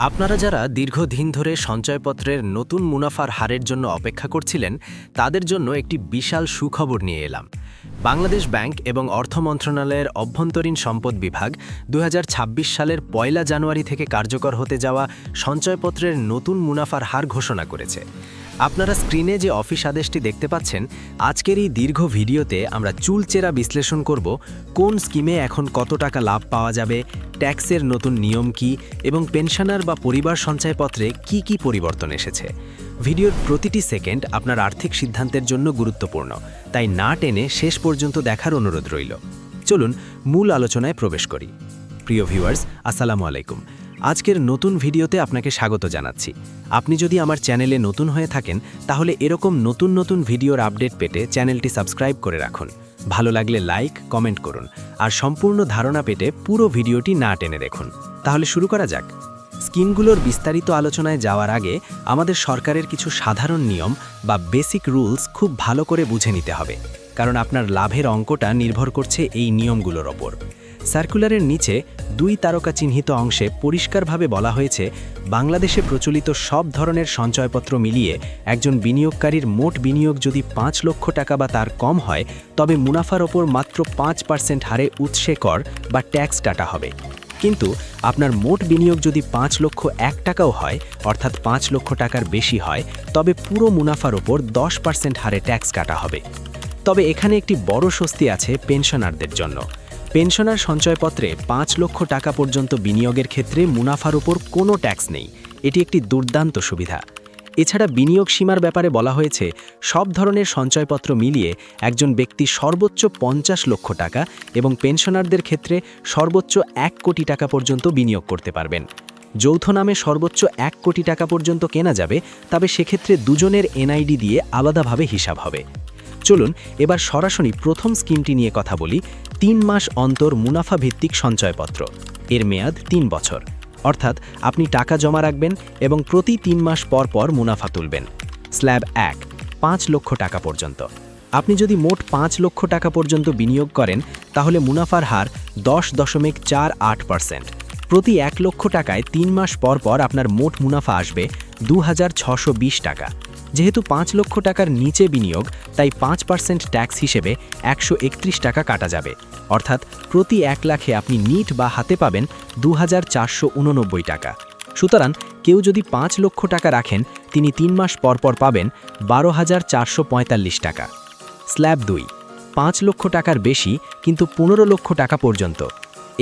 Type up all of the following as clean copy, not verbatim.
আপনারা যারা দীর্ঘদিন ধরে সঞ্চয়পত্রের নতুন মুনাফার হারের জন্য অপেক্ষা করছিলেন তাদের জন্য একটি বিশাল সুখবর নিয়ে এলাম। বাংলাদেশ ব্যাংক এবং অর্থ মন্ত্রণালয়ের অভ্যন্তরীণ সম্পদ বিভাগ ২০২৬ সালের ১ জানুয়ারি থেকে কার্যকর হতে যাওয়া সঞ্চয়পত্রের নতুন মুনাফার হার ঘোষণা করেছে। আপনারা স্ক্রিনে যে অফিস আদেশটি দেখতে পাচ্ছেন, আজকের এই দীর্ঘ ভিডিওতে আমরা চুলচেরা বিশ্লেষণ করব কোন স্কিমে এখন কত টাকা লাভ পাওয়া যাবে, ট্যাক্সের নতুন নিয়ম কি এবং পেনশনার বা পরিবার সঞ্চয়পত্রে কি কি পরিবর্তন এসেছে। ভিডিওর প্রতিটি সেকেন্ড আপনার আর্থিক সিদ্ধান্তের জন্য গুরুত্বপূর্ণ, তাই না টেনে শেষ পর্যন্ত দেখার অনুরোধ রইল। চলুন মূল আলোচনায় প্রবেশ করি। প্রিয় ভিউয়ার্স, আসসালামু আলাইকুম। আজকের নতুন ভিডিওতে আপনাকে স্বাগত জানাচ্ছি। আপনি যদি আমার চ্যানেলে নতুন হয়ে থাকেন তাহলে এরকম নতুন ভিডিওর আপডেট পেতে চ্যানেলটি সাবস্ক্রাইব করে রাখুন। ভালো লাগলে লাইক, কমেন্ট করুন আর সম্পূর্ণ ধারণা পেতে পুরো ভিডিওটি না টেনে দেখুন। তাহলে শুরু করা যাক। স্কিমগুলোর বিস্তারিত আলোচনায় যাওয়ার আগে আমাদের সরকারের কিছু সাধারণ নিয়ম বা বেসিক রুলস খুব ভালো করে বুঝে নিতে হবে, কারণ আপনার লাভের অঙ্কটা নির্ভর করছে এই নিয়মগুলোর ওপর। সার্কুলারের নিচে 2 তারকা চিহ্নিত অংশে পরিষ্কারভাবে বলা হয়েছে, বাংলাদেশে প্রচলিত সব ধরনের সঞ্চয়পত্র মিলিয়ে একজন বিনিয়োগকারীর মোট বিনিয়োগ যদি 5 লক্ষ টাকা বা তার কম হয় তবে মুনাফার ওপর মাত্র 5% হারে উৎসে কর বা ট্যাক্স কাটা হবে। কিন্তু আপনার মোট বিনিয়োগ যদি 5 লক্ষ 1 টাকাও হয়, অর্থাৎ 5 লক্ষ টাকার বেশি হয়, তবে পুরো মুনাফার ওপর 10% হারে ট্যাক্স কাটা হবে। তবে এখানে একটি বড় স্বস্তি আছে পেনশনারদের জন্য। পেনশনার সঞ্চয়পত্রে 5 লক্ষ টাকা পর্যন্ত বিনিয়োগের ক্ষেত্রে মুনাফার উপর কোনো ট্যাক্স নেই। এটি একটি দুর্দান্ত সুবিধা। এছাড়া বিনিয়োগ সীমার ব্যাপারে বলা হয়েছে, সব ধরনের সঞ্চয়পত্র মিলিয়ে একজন ব্যক্তি সর্বোচ্চ 50 লক্ষ টাকা এবং পেনশনারদের ক্ষেত্রে সর্বোচ্চ 1 কোটি টাকা পর্যন্ত বিনিয়োগ করতে পারবেন। যৌথ নামে সর্বোচ্চ 1 কোটি টাকা পর্যন্ত কেনা যাবে, তবে সেক্ষেত্রে দুজনের এনআইডি দিয়ে আলাদাভাবে হিসাব হবে। চলুন এবার সরাসরি প্রথম স্কিমটি নিয়ে কথা বলি। 3 মাস অন্তর মুনাফা ভিত্তিক সঞ্চয়পত্র। এর মেয়াদ 3 বছর, অর্থাৎ আপনি টাকা জমা রাখবেন এবং প্রতি 3 মাস পর পর মুনাফা তুলবেন। স্ল্যাব 1, 5 লক্ষ টাকা পর্যন্ত। আপনি যদি মোট 5 লক্ষ টাকা পর্যন্ত বিনিয়োগ করেন তাহলে মুনাফার হার 10.48%। প্রতি 1 লক্ষ টাকায় 3 মাস পর পর আপনার মোট মুনাফা আসবে 2620 টাকা। যেহেতু 5 লক্ষ টাকার নিচে বিনিয়োগ, তাই 5% ট্যাক্স হিসেবে 131 টাকা কাটা যাবে, অর্থাৎ প্রতি 1 লাখে আপনি নিট বা হাতে পাবেন 2489 টাকা। সুতরাং কেউ যদি 5 লক্ষ টাকা রাখেন তিনি 3 মাস পর পর পাবেন 12445 টাকা। স্ল্যাব 2, 5 লক্ষ টাকার বেশি কিন্তু 15 লক্ষ টাকা পর্যন্ত।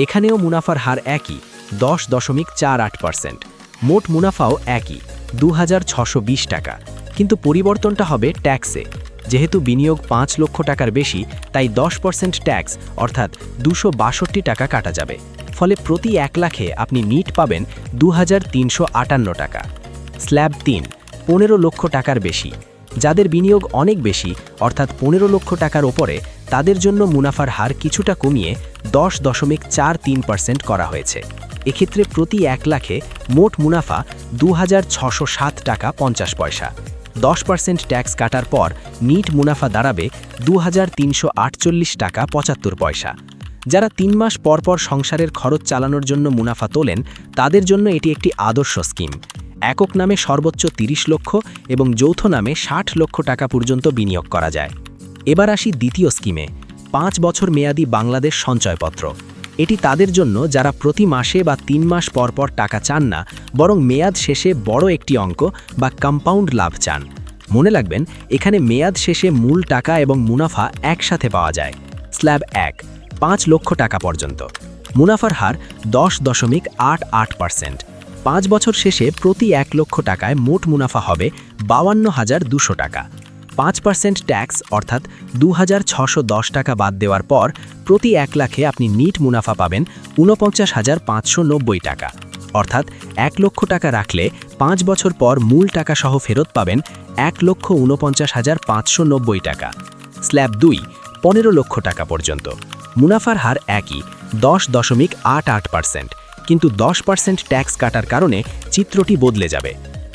এখানেও মুনাফার হার একই, 10.48%। মোট মুনাফাও একই, 2620 টাকা। কিন্তু পরিবর্তনটা হবে ট্যাক্সে। যেহেতু বিনিয়োগ 5 লক্ষ টাকার বেশি, তাই 10% ট্যাক্স অর্থাৎ 262 টাকা কাটা যাবে। ফলে প্রতি 1 লাখে আপনি নিট পাবেন 2358 টাকা। স্ল্যাব 3, 15 লক্ষ টাকার বেশি। যাদের বিনিয়োগ অনেক বেশি, অর্থাৎ 15 লক্ষ টাকার ওপরে, তাদের জন্য মুনাফার হার কিছুটা কমিয়ে 10.43% করা হয়েছে। এক্ষেত্রে প্রতি 1 লাখে মোট মুনাফা 2607 টাকা 50 পয়সা। 10% ট্যাক্স কাটার পর নিট মুনাফা দাঁড়াবে 2348 টাকা 75 পয়সা। যারা 3 মাস পর পর সংসারের খরচ চালানোর জন্য মুনাফা তোলেন, তাদের জন্য এটি একটি আদর্শ স্কিম। একক নামে সর্বোচ্চ 30 লক্ষ এবং যৌথ নামে 60 লক্ষ টাকা পর্যন্ত বিনিয়োগ করা যায়। এবার আসি দ্বিতীয় স্কিমে, 5 বছর মেয়াদী বাংলাদেশ সঞ্চয়পত্র। এটি তাদের জন্য যারা প্রতি মাসে বা 3 মাস পর পর টাকা চান না, বরং মেয়াদ শেষে বড় একটি অঙ্ক বা কম্পাউন্ড লাভ চান। মনে রাখবেন, এখানে মেয়াদ শেষে মূল টাকা এবং মুনাফা একসাথে পাওয়া যায়। স্ল্যাব 1, 5 লক্ষ টাকা পর্যন্ত। মুনাফার হার 10.88%। 5 বছর শেষে প্রতি 1 লক্ষ টাকায় মোট মুনাফা হবে 52,200 টাকা। 5% ট্যাক্স অর্থাৎ 2610 টাকা বাদ দেওয়ার পর প্রতি 1 লাখে আপনি নিট মুনাফা পাবেন 49,590 টাকা। অর্থাৎ 1 লক্ষ টাকা রাখলে 5 বছর পর মূল টাকা সহ ফেরত পাবেন 1,49,590 টাকা। স্ল্যাব 2, 15 লক্ষ টাকা পর্যন্ত। মুনাফার হার একই, 10.88%, কিন্তু 10% ট্যাক্স কাটার কারণে চিত্রটি বদলে যাবে।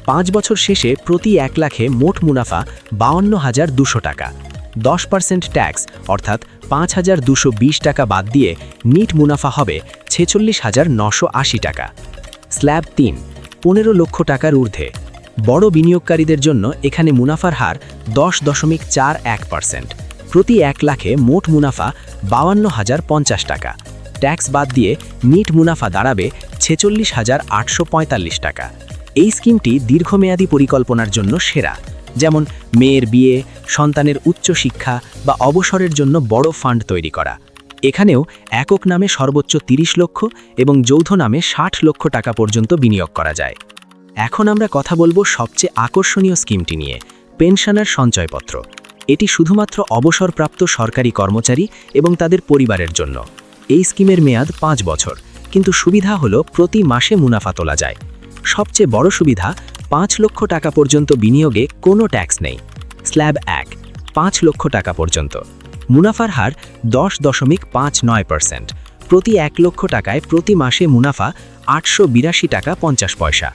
5 বছর শেষে প্রতি 1 লাখে মোট মুনাফা 52,200 টাকা। 10% ট্যাক্স অর্থাৎ 5,220 টাকা বাদ দিয়ে নিট মুনাফা হবে 46,980 টাকা। স্ল্যাব 3, 15 লক্ষ টাকার ঊর্ধ্বে। বড় বিনিয়োগকারীদের জন্য এখানে মুনাফার হার 10.41%। প্রতি 1 লাখে মোট মুনাফা 52,050 টাকা। ট্যাক্স বাদ দিয়ে নিট মুনাফা দাঁড়াবে 46,845 টাকা। এই স্কিমটি দীর্ঘমেয়াদী পরিকল্পনার জন্য সেরা, যেমন মেয়ের বিয়ে, সন্তানের উচ্চশিক্ষা বা অবসরের জন্য বড় ফান্ড তৈরি করা। এখানেও একক নামে সর্বোচ্চ 30 লক্ষ এবং যৌথ নামে 60 লক্ষ টাকা পর্যন্ত বিনিয়োগ করা যায়। এখন আমরা কথা বলবো সবচেয়ে আকর্ষণীয় স্কিমটি নিয়ে, পেনশনার সঞ্চয়পত্র। এটি শুধুমাত্র অবসরপ্রাপ্ত সরকারি কর্মচারী এবং তাদের পরিবারের জন্য। এই স্কিমের মেয়াদ 5 বছর, কিন্তু সুবিধা হলো প্রতি মাসে মুনাফা তোলা যায়। সবচেয়ে বড় সুবিধা, 5 লক্ষ টাকা পর্যন্ত বিনিয়োগে কোনো ট্যাক্স নেই। স্ল্যাব 1, 5 লক্ষ টাকা পর্যন্ত। মুনাফার হার 10.59%। প্রতি 1 লক্ষ টাকায় প্রতি মাসে মুনাফা 882 টাকা 50 পয়সা।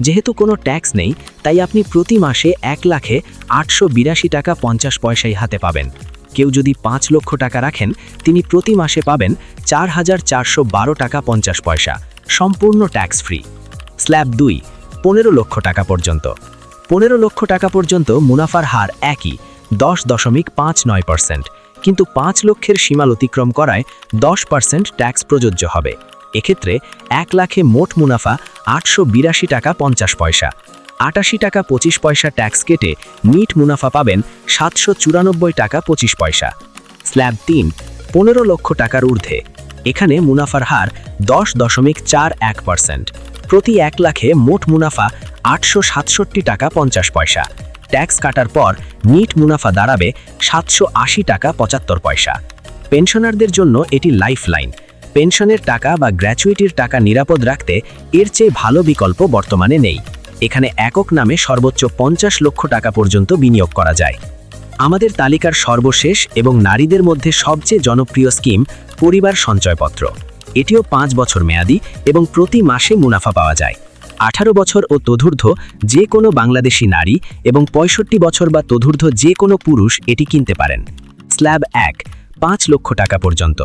যেহেতু কোনো ট্যাক্স নেই, তাই আপনি প্রতি মাসে 1 লাখে 882 টাকা 50 পয়সাই হাতে পাবেন। কেউ যদি 5 লক্ষ টাকা রাখেন, তিনি প্রতি মাসে পাবেন 4,412 টাকা 50 পয়সা, সম্পূর্ণ ট্যাক্স ফ্রি। স্ল্যাব 2, 15 লক্ষ টাকা পর্যন্ত। 15 লক্ষ টাকা পর্যন্ত মুনাফার হার একই, 10.59%, কিন্তু 5 লক্ষের সীমা অতিক্রম করায় 10% ট্যাক্স প্রযোজ্য হবে। এক্ষেত্রে 1 লাখে মোট মুনাফা 882 টাকা 50 পয়সা। 88 টাকা 25 পয়সা ট্যাক্স কেটে নিট মুনাফা পাবেন 794 টাকা 25 পয়সা। স্ল্যাব 3, 15 লক্ষ টাকার ঊর্ধ্বে। এখানে মুনাফার হার 10.41%। প্রতি 1 লাখে মোট মুনাফা 867 টাকা 50 পয়সা। ট্যাক্স কাটার পর নিট মুনাফা দাঁড়াবে 780 টাকা 75 পয়সা। পেনশনারদের জন্য এটি লাইফলাইন। পেনশনের টাকা বা গ্র্যাচুইটির টাকা নিরাপদ রাখতে এর চেয়ে ভালো বিকল্প বর্তমানে নেই। এখানে একক নামে সর্বোচ্চ 50 লক্ষ টাকা পর্যন্ত বিনিয়োগ করা যায়। আমাদের তালিকার সর্বশেষ এবং নারীদের মধ্যে সবচেয়ে জনপ্রিয় স্কিম, পরিবার সঞ্চয়পত্র। এটিও 5 বছর মেয়াদি এবং প্রতি মাসে মুনাফা পাওয়া যায়। 18 বছর ও তদূর্ধ্ব যে কোনো বাংলাদেশি নারী এবং 65 বছর বা তদূর্ধ্ব যে কোনো পুরুষ এটি কিনতে পারেন। স্ল্যাব 1, 5 লক্ষ টাকা পর্যন্ত।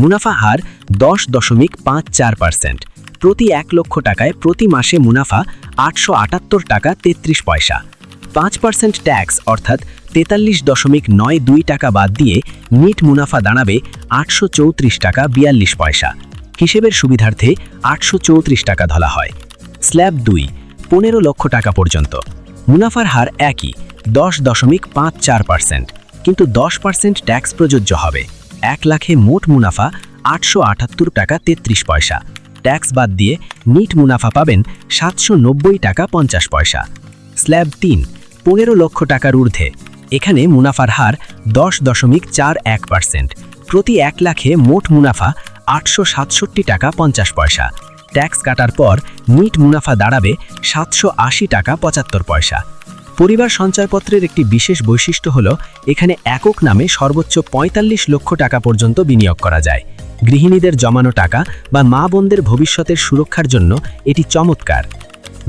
মুনাফা হার 10.54%। প্রতি 1 লক্ষ টাকায় প্রতি মাসে মুনাফা 878 টাকা 33 পয়সা। 5% ট্যাক্স অর্থাৎ 43.92 টাকা বাদ দিয়ে নিট মুনাফা দাঁড়াবে 834 টাকা 42 পয়সা। হিসেবের সুবিধার্থে 834 টাকা ধরা হয়। স্ল্যাব 2, 15 লক্ষ টাকা পর্যন্ত। মুনাফার হার একই, 10.54%, কিন্তু 10% ট্যাক্স প্রযোজ্য হবে। 1 লাখে মোট মুনাফা 878 টাকা 33 পয়সা। ট্যাক্স বাদ দিয়ে নিট মুনাফা পাবেন 790 টাকা 50 পয়সা। স্ল্যাব 3, 15 লক্ষ টাকার ঊর্ধ্বে। এখানে মুনাফার হার 10.41%। প্রতি 1 লাখে মোট মুনাফা 867 টাকা 50 পয়সা। ট্যাক্স কাটার পর নিট মুনাফা দাঁড়াবে 780 টাকা 75 পয়সা। পরিবার সঞ্চয়পত্রের একটি বিশেষ বৈশিষ্ট্য হল এখানে একক নামে সর্বোচ্চ 45 লক্ষ টাকা পর্যন্ত বিনিয়োগ করা যায়। গৃহিণীদের জমানো টাকা বা মা বোনদের ভবিষ্যতের সুরক্ষার জন্য এটি চমৎকার।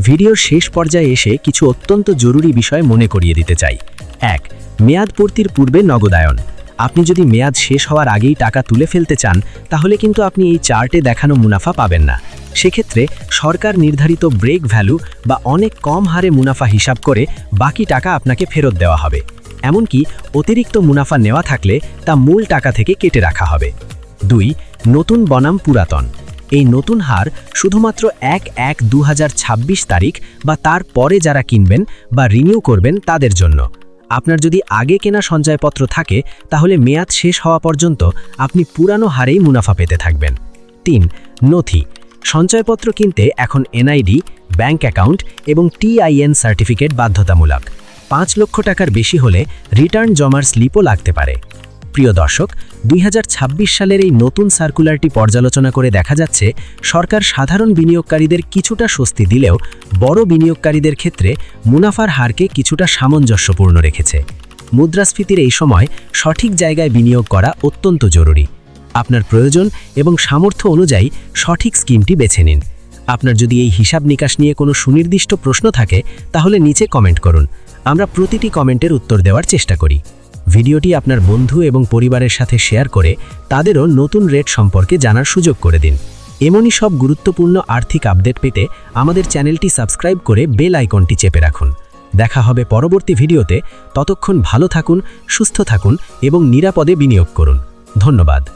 ভিডিওর শেষ পর্যায়ে এসে কিছু অত্যন্ত জরুরি বিষয় মনে করিয়ে দিতে চাই। 1, মেয়াদ পূর্তির পূর্বে নগদায়ন। আপনি যদি মেয়াদ শেষ হওয়ার আগেই টাকা তুলে ফেলতে চান, তাহলে কিন্তু আপনি এই চার্টে দেখানো মুনাফা পাবেন না। সেক্ষেত্রে সরকার নির্ধারিত ব্রেক ভ্যালু বা অনেক কম হারে মুনাফা হিসাব করে বাকি টাকা আপনাকে ফেরত দেওয়া হবে। এমনকি অতিরিক্ত মুনাফা নেওয়া থাকলে তা মূল টাকা থেকে কেটে রাখা হবে। 2, নতুন বনাম পুরাতন। এই নতুন হার শুধুমাত্র 1/1/2026 তারিখ বা তার পরে যারা কিনবেন বা রিনিউ করবেন তাদের জন্য। আপনার যদি আগে কেনা সঞ্চয়পত্র থাকে, তাহলে মেয়াদ শেষ হওয়া পর্যন্ত আপনি পুরানো হারেই মুনাফা পেতে থাকবেন। 3, নথি। সঞ্চয়পত্র কিনতে এখন এনআইডি, ব্যাংক অ্যাকাউন্ট এবং টিআইএন সার্টিফিকেট বাধ্যতামূলক। 5 লক্ষ টাকার বেশি হলে রিটার্ন জমার স্লিপও লাগতে পারে। প্রিয় দর্শক, 2026 সালের এই নতুন সার্কুলারটি পর্যালোচনা করে দেখা যাচ্ছে সরকার সাধারণ বিনিয়োগকারীদের কিছুটা স্বস্তি দিলেও বড় বিনিয়োগকারীদের ক্ষেত্রে মুনাফার হারকে কিছুটা সামঞ্জস্যপূর্ণ রেখেছে। মুদ্রাস্ফীতির এই সময় সঠিক জায়গায় বিনিয়োগ করা অত্যন্ত জরুরি। আপনার প্রয়োজন এবং সামর্থ্য অনুযায়ী সঠিক স্কিমটি বেছে নিন। আপনার যদি এই হিসাব নিকাশ নিয়ে কোনো সুনির্দিষ্ট প্রশ্ন থাকে, তাহলে নিচে কমেন্ট করুন। আমরা প্রতিটি কমেন্টের উত্তর দেওয়ার চেষ্টা করি। ভিডিওটি আপনার বন্ধু এবং পরিবারের সাথে শেয়ার করে তাদেরও নতুন রেট সম্পর্কে জানার সুযোগ করে দিন। এমনই সব গুরুত্বপূর্ণ আর্থিক আপডেট পেতে আমাদের চ্যানেলটি সাবস্ক্রাইব করে বেল আইকনটি চেপে রাখুন। দেখা হবে পরবর্তী ভিডিওতে। ততক্ষণ ভালো থাকুন, সুস্থ থাকুন এবং নিরাপদে বিনিয়োগ করুন। ধন্যবাদ।